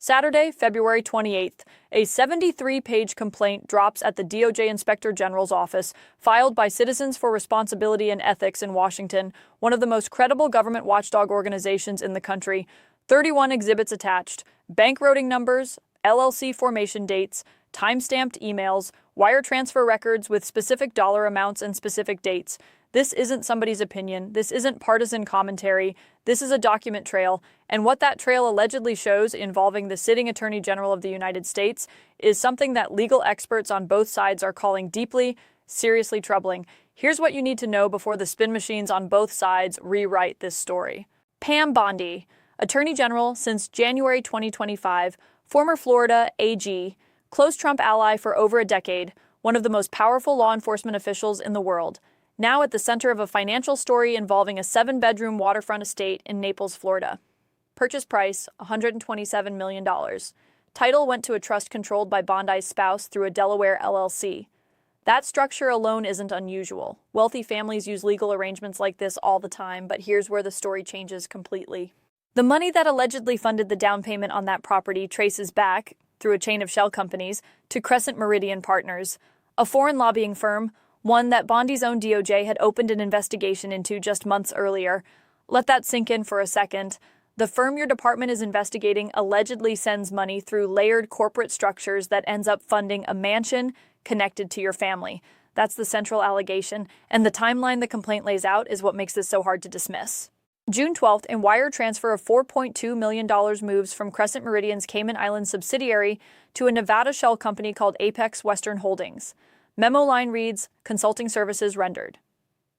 Saturday, February 28th, a 73-page complaint drops at the DOJ Inspector General's office, filed by Citizens for Responsibility and Ethics in Washington, one of the most credible government watchdog organizations in the country. 31 exhibits attached: bank routing numbers, LLC formation dates, time-stamped emails, wire transfer records with specific dollar amounts and specific dates. This isn't somebody's opinion. This isn't partisan commentary. This is a document trail, and what that trail allegedly shows involving the sitting Attorney General of the United States is something that legal experts on both sides are calling deeply, seriously troubling. Here's what you need to know before the spin machines on both sides rewrite this story. Pam Bondi, Attorney General since January 2025, former Florida AG, close Trump ally for over a decade, one of the most powerful law enforcement officials in the world, now at the center of a financial story involving a 7-bedroom waterfront estate in Naples, Florida. Purchase price, $127 million. Title went to a trust controlled by Bondi's spouse through a Delaware LLC. That structure alone isn't unusual. Wealthy families use legal arrangements like this all the time, but here's where the story changes completely. The money that allegedly funded the down payment on that property traces back, through a chain of shell companies, to Crescent Meridian Partners, a foreign lobbying firm, one that Bondi's own DOJ had opened an investigation into just months earlier. Let that sink in for a second. The firm your department is investigating allegedly sends money through layered corporate structures that ends up funding a mansion connected to your family. That's the central allegation, and the timeline the complaint lays out is what makes this so hard to dismiss. June 12th, a wire transfer of $4.2 million moves from Crescent Meridian's Cayman Islands subsidiary to a Nevada shell company called Apex Western Holdings. Memo line reads, consulting services rendered.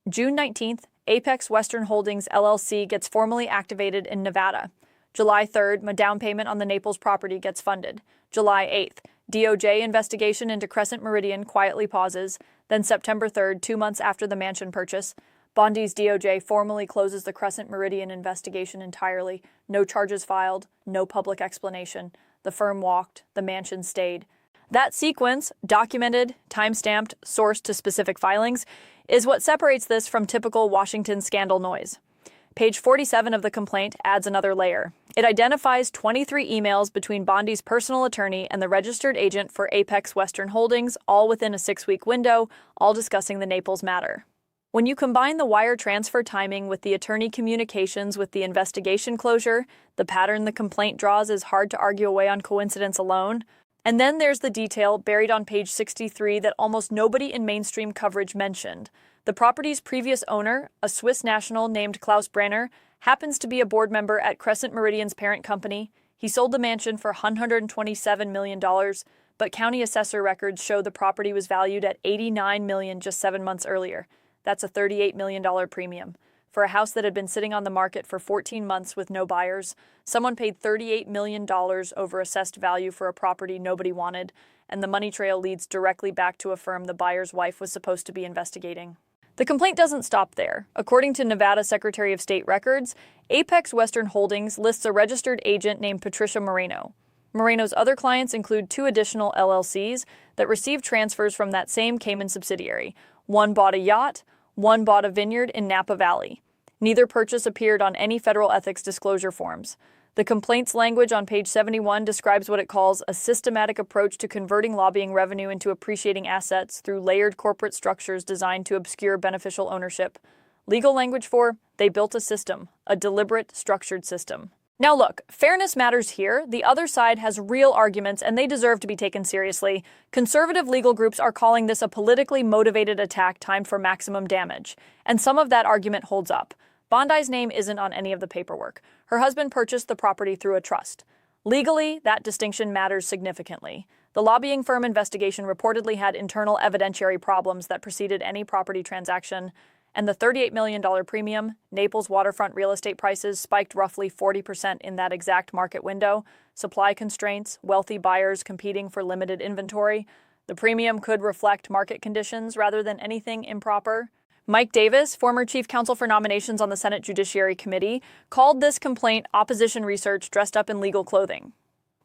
June 19th, Apex Western Holdings LLC gets formally activated in Nevada. July 3rd, a down payment on the Naples property gets funded. July 8th, DOJ investigation into Crescent Meridian quietly pauses. Then September 3rd, 2 months after the mansion purchase, Bondi's DOJ formally closes the Crescent Meridian investigation entirely. No charges filed, no public explanation. The firm walked, the mansion stayed. That sequence, documented, time-stamped, sourced to specific filings, is what separates this from typical Washington scandal noise. Page 47 of the complaint adds another layer. It identifies 23 emails between Bondi's personal attorney and the registered agent for Apex Western Holdings, all within a 6-week window, all discussing the Naples matter. When you combine the wire transfer timing with the attorney communications with the investigation closure, the pattern the complaint draws is hard to argue away on coincidence alone. And then there's the detail buried on page 63 that almost nobody in mainstream coverage mentioned. The property's previous owner, a Swiss national named Klaus Branner, happens to be a board member at Crescent Meridian's parent company. He sold the mansion for $127 million, but county assessor records show the property was valued at $89 million just 7 months earlier. That's a $38 million premium. For a house that had been sitting on the market for 14 months with no buyers, someone paid $38 million over assessed value for a property nobody wanted, and the money trail leads directly back to a firm the buyer's wife was supposed to be investigating. The complaint doesn't stop there. According to Nevada Secretary of State records, Apex Western Holdings lists a registered agent named Patricia Moreno. Moreno's other clients include 2 additional LLCs that received transfers from that same Cayman subsidiary. One bought a yacht, one bought a vineyard in Napa Valley. Neither purchase appeared on any federal ethics disclosure forms. The complaint's language on page 71 describes what it calls a systematic approach to converting lobbying revenue into appreciating assets through layered corporate structures designed to obscure beneficial ownership. Legal language for, they built a system, a deliberate, structured system. Now look, fairness matters here. The other side has real arguments and they deserve to be taken seriously. Conservative legal groups are calling this a politically motivated attack timed for maximum damage. And some of that argument holds up. Bondi's name isn't on any of the paperwork. Her husband purchased the property through a trust. Legally, that distinction matters significantly. The lobbying firm investigation reportedly had internal evidentiary problems that preceded any property transaction, and the $38 million premium, Naples waterfront real estate prices spiked roughly 40% in that exact market window, supply constraints, wealthy buyers competing for limited inventory. The premium could reflect market conditions rather than anything improper. Mike Davis, former chief counsel for nominations on the Senate Judiciary Committee, called this complaint opposition research dressed up in legal clothing.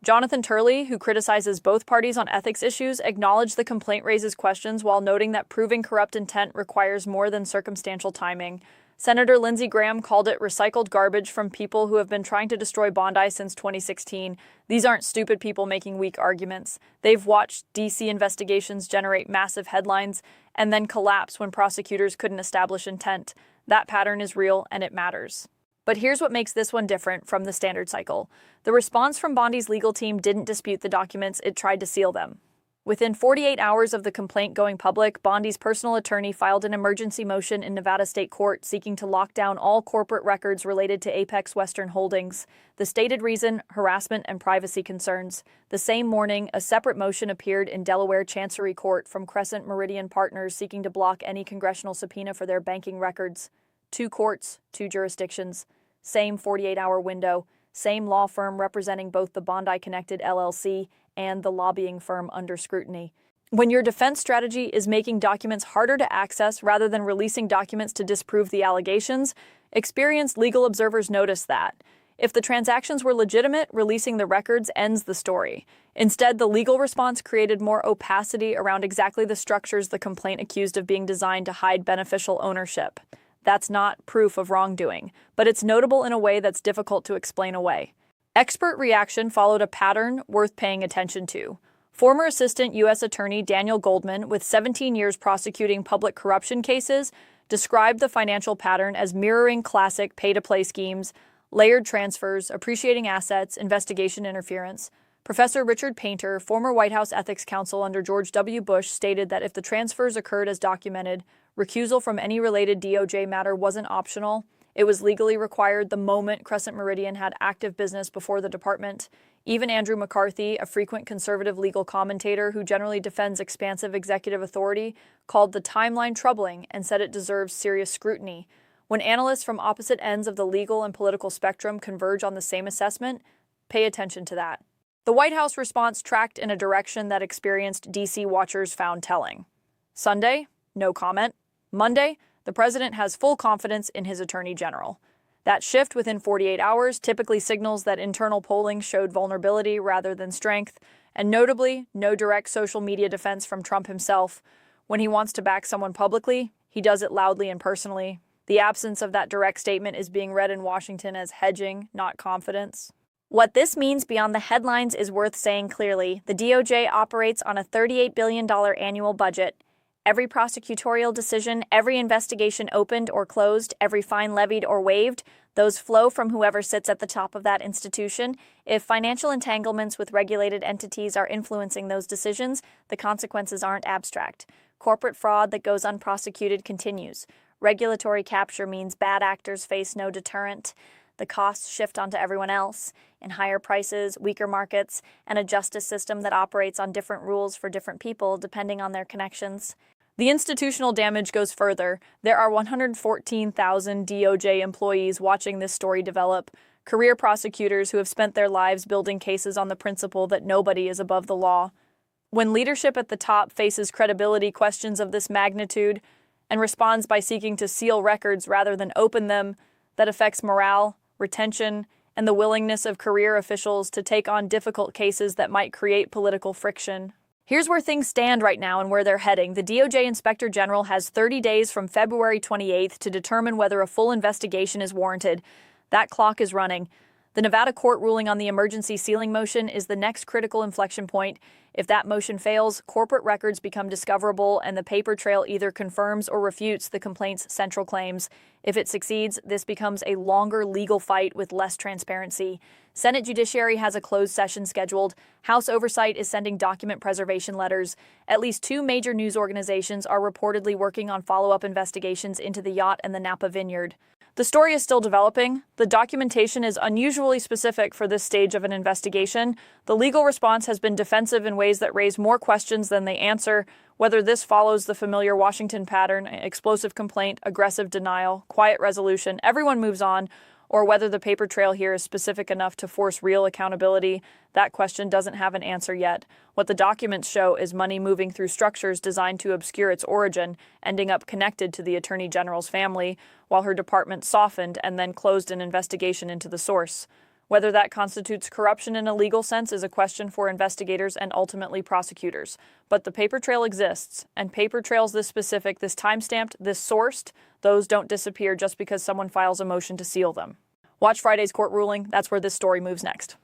Jonathan Turley, who criticizes both parties on ethics issues, acknowledged the complaint raises questions while noting that proving corrupt intent requires more than circumstantial timing. Senator Lindsey Graham called it recycled garbage from people who have been trying to destroy Bondi since 2016. These aren't stupid people making weak arguments. They've watched D.C. investigations generate massive headlines and then collapse when prosecutors couldn't establish intent. That pattern is real and it matters. But here's what makes this one different from the standard cycle. The response from Bondi's legal team didn't dispute the documents, it tried to seal them. Within 48 hours of the complaint going public, Bondi's personal attorney filed an emergency motion in Nevada State Court seeking to lock down all corporate records related to Apex Western Holdings. The stated reason, harassment and privacy concerns. The same morning, a separate motion appeared in Delaware Chancery Court from Crescent Meridian Partners seeking to block any congressional subpoena for their banking records. 2 courts, 2 jurisdictions. Same 48-hour window. Same law firm representing both the Bondi-connected LLC and the lobbying firm under scrutiny. When your defense strategy is making documents harder to access rather than releasing documents to disprove the allegations, experienced legal observers notice that. If the transactions were legitimate, releasing the records ends the story. Instead, the legal response created more opacity around exactly the structures the complaint accused of being designed to hide beneficial ownership. That's not proof of wrongdoing, but it's notable in a way that's difficult to explain away. Expert reaction followed a pattern worth paying attention to. Former Assistant U.S. Attorney Daniel Goldman, with 17 years prosecuting public corruption cases, described the financial pattern as mirroring classic pay-to-play schemes, layered transfers, appreciating assets, investigation interference. Professor Richard Painter, former White House ethics counsel under George W. Bush, stated that if the transfers occurred as documented, recusal from any related DOJ matter wasn't optional. It was legally required the moment Crescent Meridian had active business before the department. Even Andrew McCarthy, a frequent conservative legal commentator who generally defends expansive executive authority, called the timeline troubling and said it deserves serious scrutiny. When analysts from opposite ends of the legal and political spectrum converge on the same assessment, pay attention to that. The White House response tracked in a direction that experienced D.C. watchers found telling. Sunday, no comment. Monday, the president has full confidence in his attorney general. That shift within 48 hours typically signals that internal polling showed vulnerability rather than strength, and notably, no direct social media defense from Trump himself. When he wants to back someone publicly, he does it loudly and personally. The absence of that direct statement is being read in Washington as hedging, not confidence. What this means beyond the headlines is worth saying clearly. The DOJ operates on a $38 billion annual budget. Every prosecutorial decision, every investigation opened or closed, every fine levied or waived, those flow from whoever sits at the top of that institution. If financial entanglements with regulated entities are influencing those decisions, the consequences aren't abstract. Corporate fraud that goes unprosecuted continues. Regulatory capture means bad actors face no deterrent. The costs shift onto everyone else, in higher prices, weaker markets, and a justice system that operates on different rules for different people depending on their connections. The institutional damage goes further. There are 114,000 DOJ employees watching this story develop, career prosecutors who have spent their lives building cases on the principle that nobody is above the law. When leadership at the top faces credibility questions of this magnitude and responds by seeking to seal records rather than open them, that affects morale, retention, and the willingness of career officials to take on difficult cases that might create political friction. Here's where things stand right now and where they're heading. The DOJ Inspector General has 30 days from February 28th to determine whether a full investigation is warranted. That clock is running. The Nevada court ruling on the emergency sealing motion is the next critical inflection point. If that motion fails, corporate records become discoverable and the paper trail either confirms or refutes the complaint's central claims. If it succeeds, this becomes a longer legal fight with less transparency. Senate Judiciary has a closed session scheduled. House Oversight is sending document preservation letters. At least 2 major news organizations are reportedly working on follow-up investigations into the yacht and the Napa Vineyard. The story is still developing. The documentation is unusually specific for this stage of an investigation. The legal response has been defensive in ways that raise more questions than they answer. Whether this follows the familiar Washington pattern, explosive complaint, aggressive denial, quiet resolution, everyone moves on, or whether the paper trail here is specific enough to force real accountability, that question doesn't have an answer yet. What the documents show is money moving through structures designed to obscure its origin, ending up connected to the Attorney General's family, while her department softened and then closed an investigation into the source. Whether that constitutes corruption in a legal sense is a question for investigators and ultimately prosecutors. But the paper trail exists, and paper trails this specific, this timestamped, this sourced, those don't disappear just because someone files a motion to seal them. Watch Friday's court ruling. That's where this story moves next.